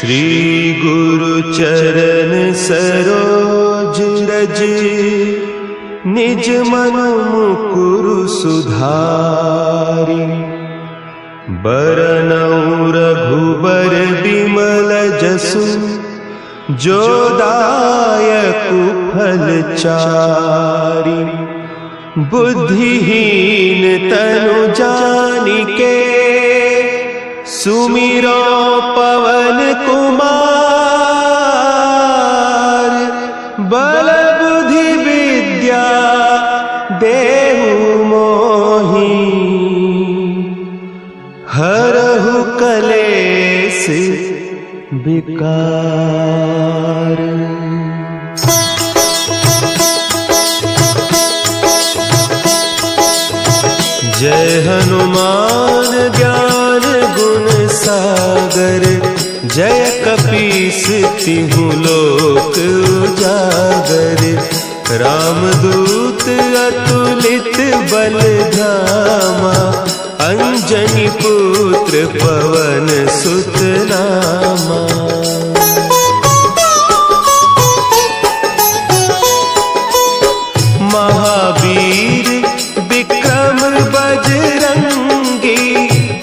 श्री गुरु चरण सरोज रज, निज मन मुकुरु सुधारि। बरनउँ रघुबर बिमल जसु, जो दायकु फल चारि। बुद्धिहीन तनु जानिके, सुमिरो पवन कुमार। बल बुद्धि विद्या देहु मोहि, हरहु कलेस विकार। जय हनुमान ज्ञान गुण सागर, जय कपीस तिहु लोक उजागर। रामदूत अतुलित बल धामा, अंजनी पुत्र पवन सुत नामा। महावीर विक्रम बजरंगी,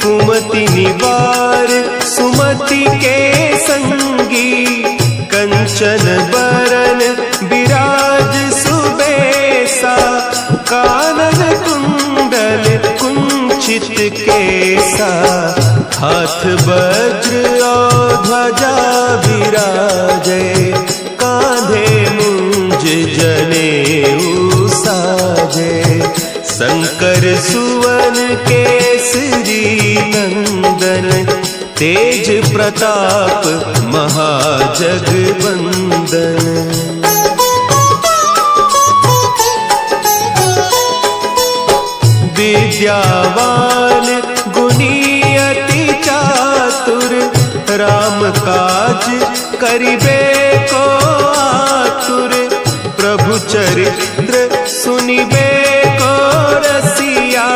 कुमति निवार सुमति के संगी। कंचन बरन विराज सुबेसा, कानन कुंडल कुंचित केसा। हाथ वज्र और ध्वजा विराजे, कांधे मुंज जनेऊ साजे। शंकर सुवन केसरी नंदन, तेज प्रताप महाजगवंदन। विद्यावान गुणी अति चातुर, राम काज करिबे को आतुर। प्रभु चरित्र सुनिबे को रसिया,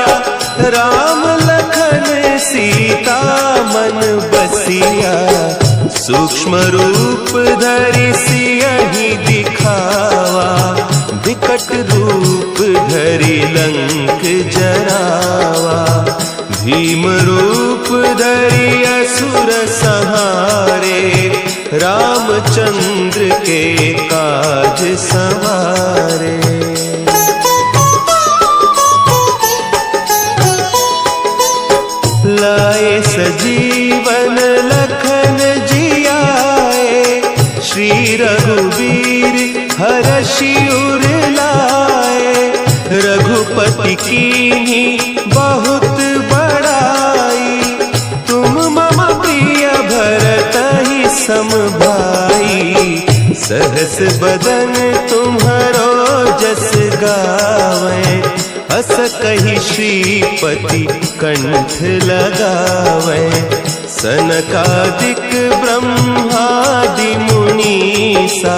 राम लखन सीता मन बसिया। सूक्ष्म रूप धरि सियहि दिखावा, विकट रूप धरि लंक जरावा। भीम रूप धरि असुर संहारे, रामचंद्र के काज संवारे। लाए सजीवन लखन जियाए, श्री रघुवीर हरषि उर लाए। रघुपति कीन्ही बहुत बड़ाई, तुम मम प्रिय भरतहि सम भाई। सहस बदन तुम्हरो जस गावें, हस कहि श्रीपति कंठ लगावें। सनकादिक ब्रह्मादि मुनीसा,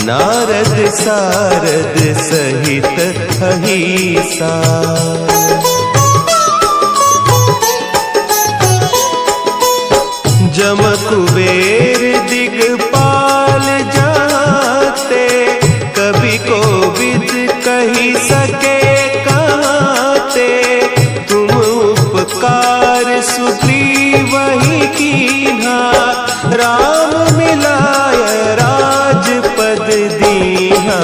नारद सारद सहित अहीसा। जम कुबेर दिगपाल जाते, कवि कोविद कहि सके कहते। तुम उपकार सुग्रीवहि कीन्हा, राम मिलाय राजपद दीन्हा।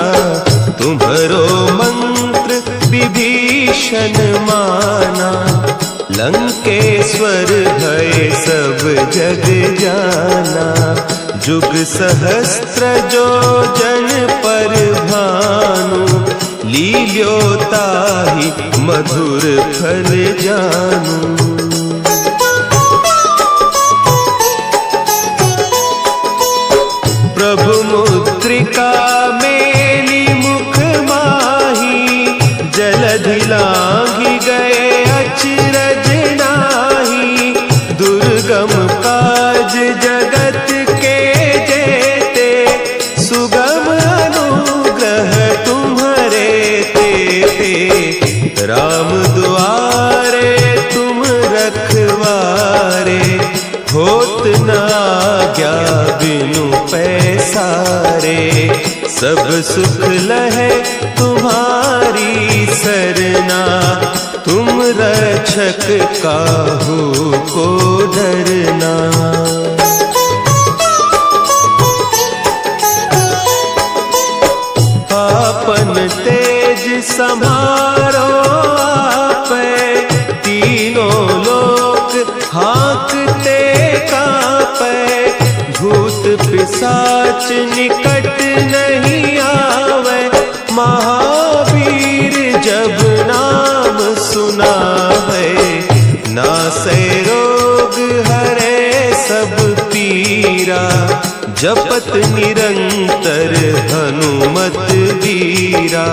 तुम्हरो मंत्र विभीषण माना, लंकेश्वर भय सब जग जाना। जुग सहस्त्र जो जन पर भानु, लील्यो ताहि मधुर फल जानू। प्रभु मुद्रिका मेली मुख माही, जलधि लांघि गए अचरज नाही। दुर्गम काज जगत के जेते, सुगम अनुग्रह तुम्हरे तेते। राम दुआरे तुम रखवारे, होत न आज्ञा बिनु पैसारे, सब सुख लहे तुम्हारी सरना, तुम रक्षक काहू को डरना। आपन तेज समारो आपे, तीनों लोक हाँकते कांपे, भूत पिशाच निकट नहीं आवे, महावीर जब नाम सुनावे, नासे रोग हरे सब पीरा, जपत निरंतर हनुमत वीरा,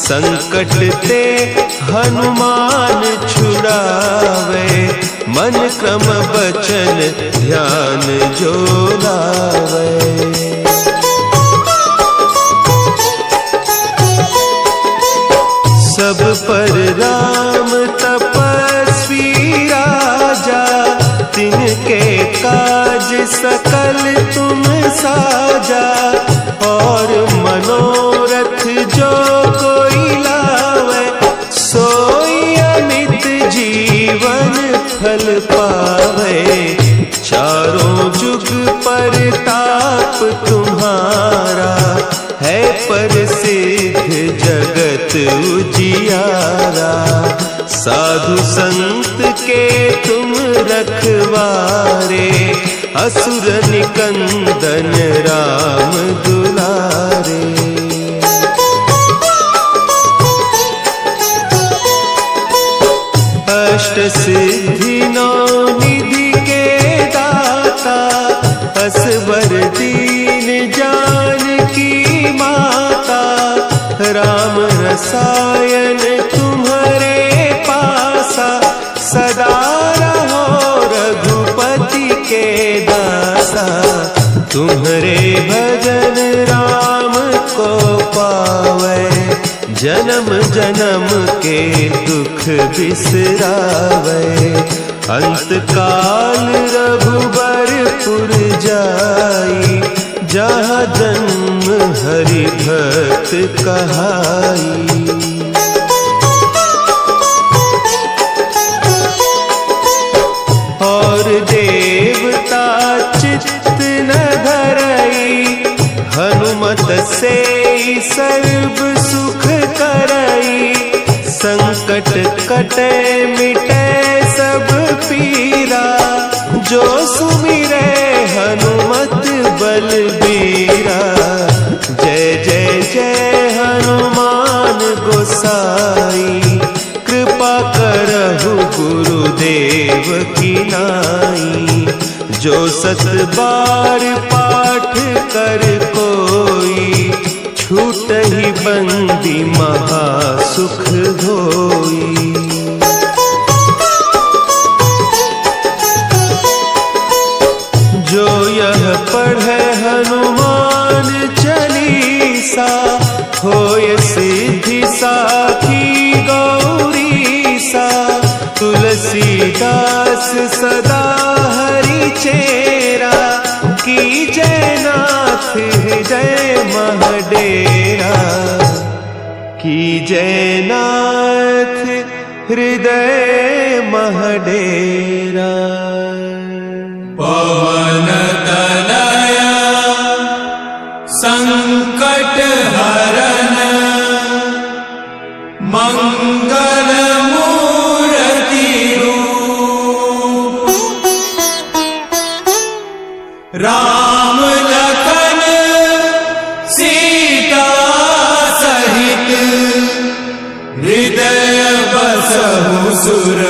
संकट ते हनुमान छुड़ावे, मन क्रम बचन ध्यान जो लावे। सब पर राम तपस्वी राजा, तिनके काज सकल तुम साजा, और मनोरथ जो कोई लावे, सोई अमित जीवन फल पावे, चारों जुग परताप तुम्हारा, है प्रसिद्ध जगत उजियारा, साधु संत के तुम रखवारे, असुर निकंदन राम दुलारे। अष्ट सिद्धि नौ निधि के दाता, असवर दीन जानकी माता, राम रसायन तुम्हारे पासा, सदा रहो रघुपति के दासा, तुम्हारे भजन राम को पावे, जन्म जन्म के दुख बिसरावे, अंत काल रघुबरपुर जाई, जहाँ जन्म हरि भक्त कहाई। और देवता चित्त न धरई, हनुमत से सर्व सुख करई, संकट कटे मिटे सब पीरा, जो सुमिरे हनुमत बलबीरा। जय जय जय हनुमान गोसाई, कृपा करहु गुरुदेव की नाई, जो सत बार पाठ कर कोई, छूटहि बंदी महा सुख होई। जो यह पढ़े हनुमान चालीसा, होय सिद्धि साखी गौरीसा, तुलसीदास सदा हरि चेरा, की जय नाथ हृदय महडेरा, की जय नाथ हृदय महडेरा। पवन तनया संकट हरन, मंगल मूर्ति रूप, राम लखन सीता सहित, हृदय बसहु सुर